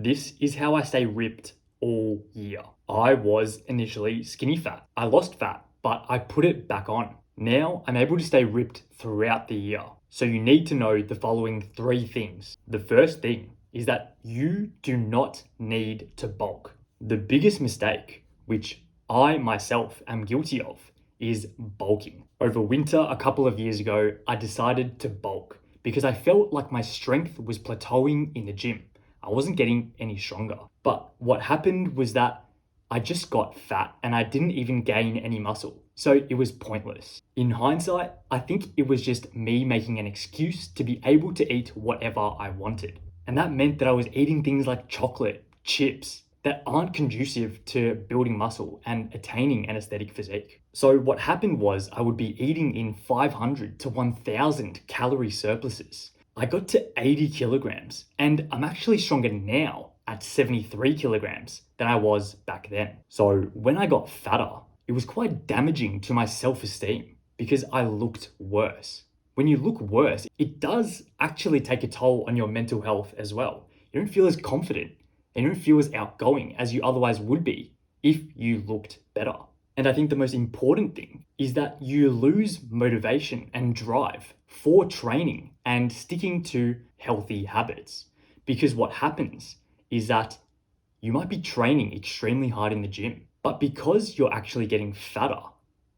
this is how I stay ripped all year. I was initially skinny fat. I lost fat, but I put it back on. Now I'm able to stay ripped throughout the year. So you need to know the following 3 things. The first thing is that you do not need to bulk. The biggest mistake, which I myself am guilty of, is bulking. Over winter a couple of years ago, I decided to bulk because I felt like my strength was plateauing in the gym. I wasn't getting any stronger. But what happened was that I just got fat and I didn't even gain any muscle. So it was pointless. In hindsight, I think it was just me making an excuse to be able to eat whatever I wanted. And that meant that I was eating things like chocolate, chips, that aren't conducive to building muscle and attaining an aesthetic physique. So what happened was I would be eating in 500 to 1000 calorie surpluses. I got to 80 kilograms and I'm actually stronger now at 73 kilograms than I was back then. So when I got fatter, it was quite damaging to my self-esteem because I looked worse. When you look worse, it does actually take a toll on your mental health as well. You don't feel as confident and you don't feel as outgoing as you otherwise would be if you looked better. And I think the most important thing is that you lose motivation and drive for training and sticking to healthy habits. Because what happens is that you might be training extremely hard in the gym, but because you're actually getting fatter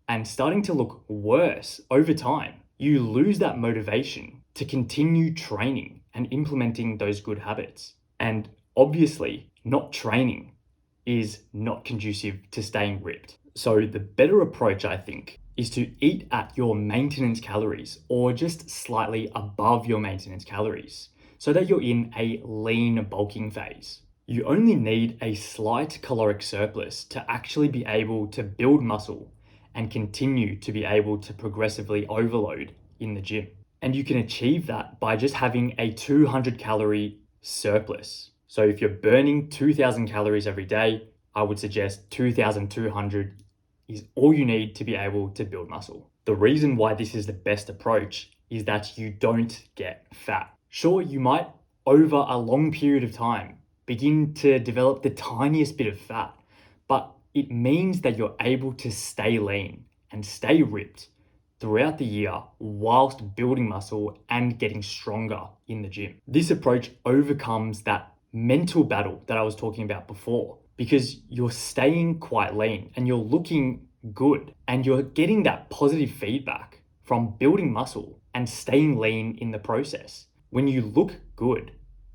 and starting to look worse over time, you lose that motivation to continue training and implementing those good habits. And obviously, not training is not conducive to staying ripped. So the better approach, I think, is to eat at your maintenance calories or just slightly above your maintenance calories so that you're in a lean bulking phase. You only need a slight caloric surplus to actually be able to build muscle and continue to be able to progressively overload in the gym. And you can achieve that by just having a 200 calorie surplus. So if you're burning 2000 calories every day, I would suggest 2200 is all you need to be able to build muscle. The reason why this is the best approach is that you don't get fat. Sure, you might over a long period of time begin to develop the tiniest bit of fat, but it means that you're able to stay lean and stay ripped throughout the year whilst building muscle and getting stronger in the gym. This approach overcomes that mental battle that I was talking about before because you're staying quite lean and you're looking good and you're getting that positive feedback from building muscle and staying lean in the process. When you look good,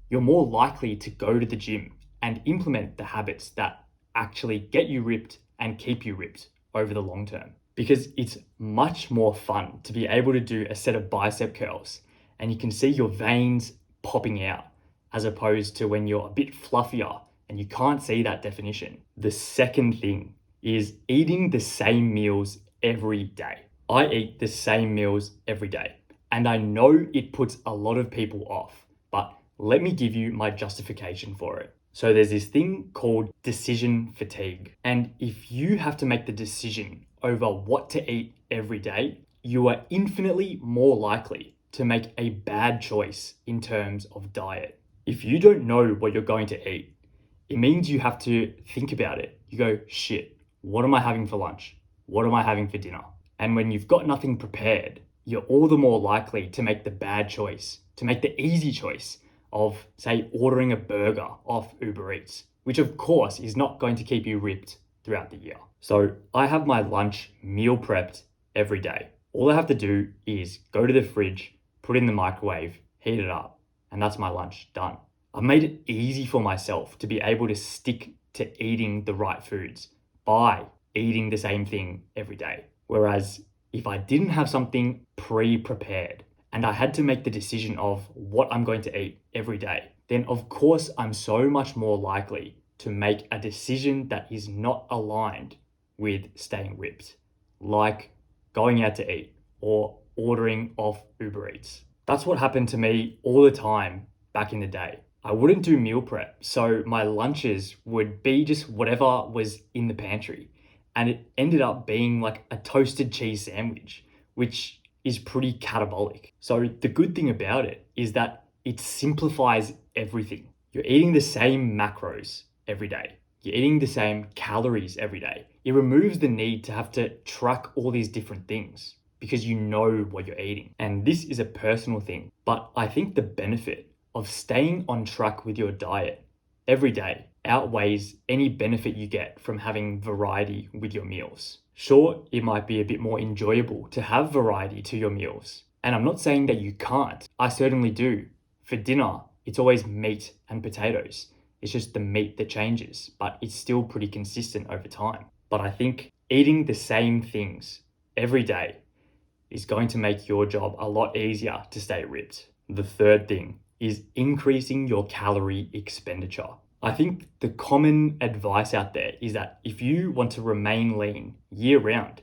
you're more likely to go to the gym and implement the habits that actually get you ripped and keep you ripped over the long term. Because it's much more fun to be able to do a set of bicep curls and you can see your veins popping out as opposed to when you're a bit fluffier and you can't see that definition. The second thing is eating the same meals every day. I eat the same meals every day and I know it puts a lot of people off, but let me give you my justification for it. So there's this thing called decision fatigue. And if you have to make the decision over what to eat every day, you are infinitely more likely to make a bad choice in terms of diet. If you don't know what you're going to eat, it means you have to think about it. You go, shit, what am I having for lunch? What am I having for dinner? And when you've got nothing prepared, you're all the more likely to make the bad choice, to make the easy choice of, say, ordering a burger off Uber Eats, which of course is not going to keep you ripped throughout the year. So I have my lunch meal prepped every day. All I have to do is go to the fridge, put it in the microwave, heat it up, and that's my lunch done. I've made it easy for myself to be able to stick to eating the right foods by eating the same thing every day. Whereas if I didn't have something pre-prepared and I had to make the decision of what I'm going to eat every day, then of course I'm so much more likely to make a decision that is not aligned with staying ripped, like going out to eat or ordering off Uber Eats. That's what happened to me all the time back in the day. I wouldn't do meal prep, so my lunches would be just whatever was in the pantry. And it ended up being like a toasted cheese sandwich, which is pretty catabolic. So the good thing about it is that it simplifies everything. You're eating the same macros every day. You're eating the same calories every day. It removes the need to have to track all these different things because you know what you're eating. And this is a personal thing, but I think the benefit of staying on track with your diet every day outweighs any benefit you get from having variety with your meals. Sure, it might be a bit more enjoyable to have variety to your meals. And I'm not saying that you can't. I certainly do. For dinner, it's always meat and potatoes. It's just the meat that changes, but it's still pretty consistent over time. But I think eating the same things every day is going to make your job a lot easier to stay ripped. The third thing is increasing your calorie expenditure. I think the common advice out there is that if you want to remain lean year round,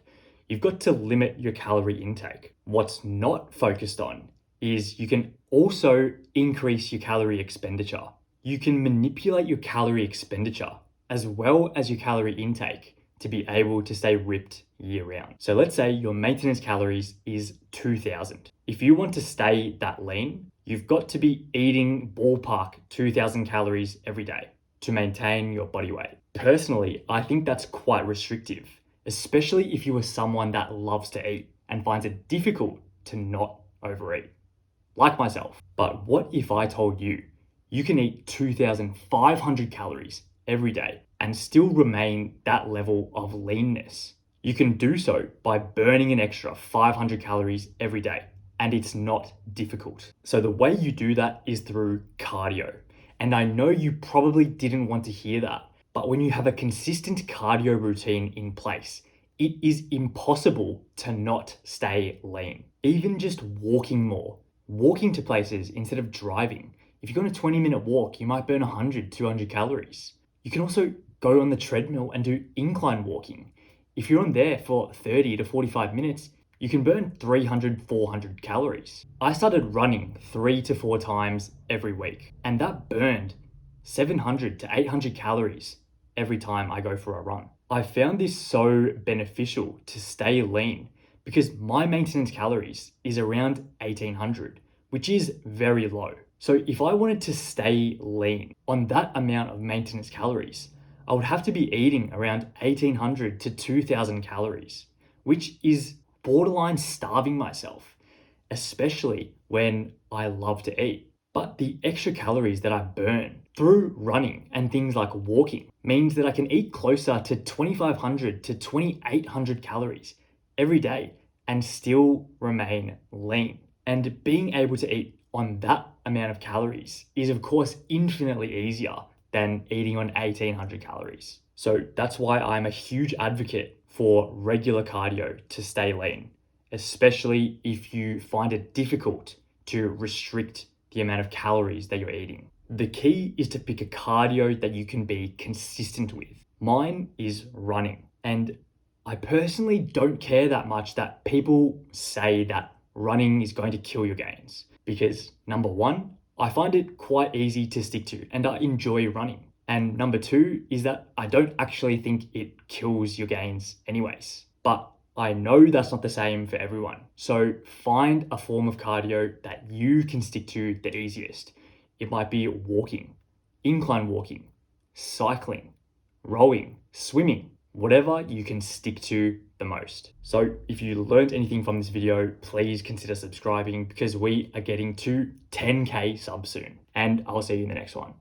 you've got to limit your calorie intake. What's not focused on is you can also increase your calorie expenditure. You can manipulate your calorie expenditure as well as your calorie intake to be able to stay ripped year round. So let's say your maintenance calories is 2000. If you want to stay that lean, you've got to be eating ballpark 2000 calories every day to maintain your body weight. Personally, I think that's quite restrictive, especially if you are someone that loves to eat and finds it difficult to not overeat, like myself. But what if I told you you can eat 2,500 calories every day and still remain that level of leanness? You can do so by burning an extra 500 calories every day, and it's not difficult. So the way you do that is through cardio. And I know you probably didn't want to hear that, but when you have a consistent cardio routine in place, it is impossible to not stay lean. Even just walking more, walking to places instead of driving. If you go on a 20-minute walk, you might burn 100, 200 calories. You can also go on the treadmill and do incline walking. If you're on there for 30 to 45 minutes, you can burn 300, 400 calories. I started running 3 to 4 times every week, and that burned 700 to 800 calories every time I go for a run. I found this so beneficial to stay lean because my maintenance calories is around 1800, which is very low. So if I wanted to stay lean on that amount of maintenance calories, I would have to be eating around 1800 to 2000 calories, which is borderline starving myself, especially when I love to eat. But the extra calories that I burn through running and things like walking means that I can eat closer to 2500 to 2800 calories every day and still remain lean. And being able to eat on that amount of calories is of course infinitely easier than eating on 1800 calories. So that's why I'm a huge advocate for regular cardio to stay lean, especially if you find it difficult to restrict the amount of calories that you're eating. The key is to pick a cardio that you can be consistent with. Mine is running, and I personally don't care that much that people say that running is going to kill your gains because number one, I find it quite easy to stick to and I enjoy running. And number two is that I don't actually think it kills your gains anyways. But I know that's not the same for everyone. So find a form of cardio that you can stick to the easiest. It might be walking, incline walking, cycling, rowing, swimming, whatever you can stick to the most. So if you learned anything from this video, please consider subscribing because we are getting to 10K subs soon. And I'll see you in the next one.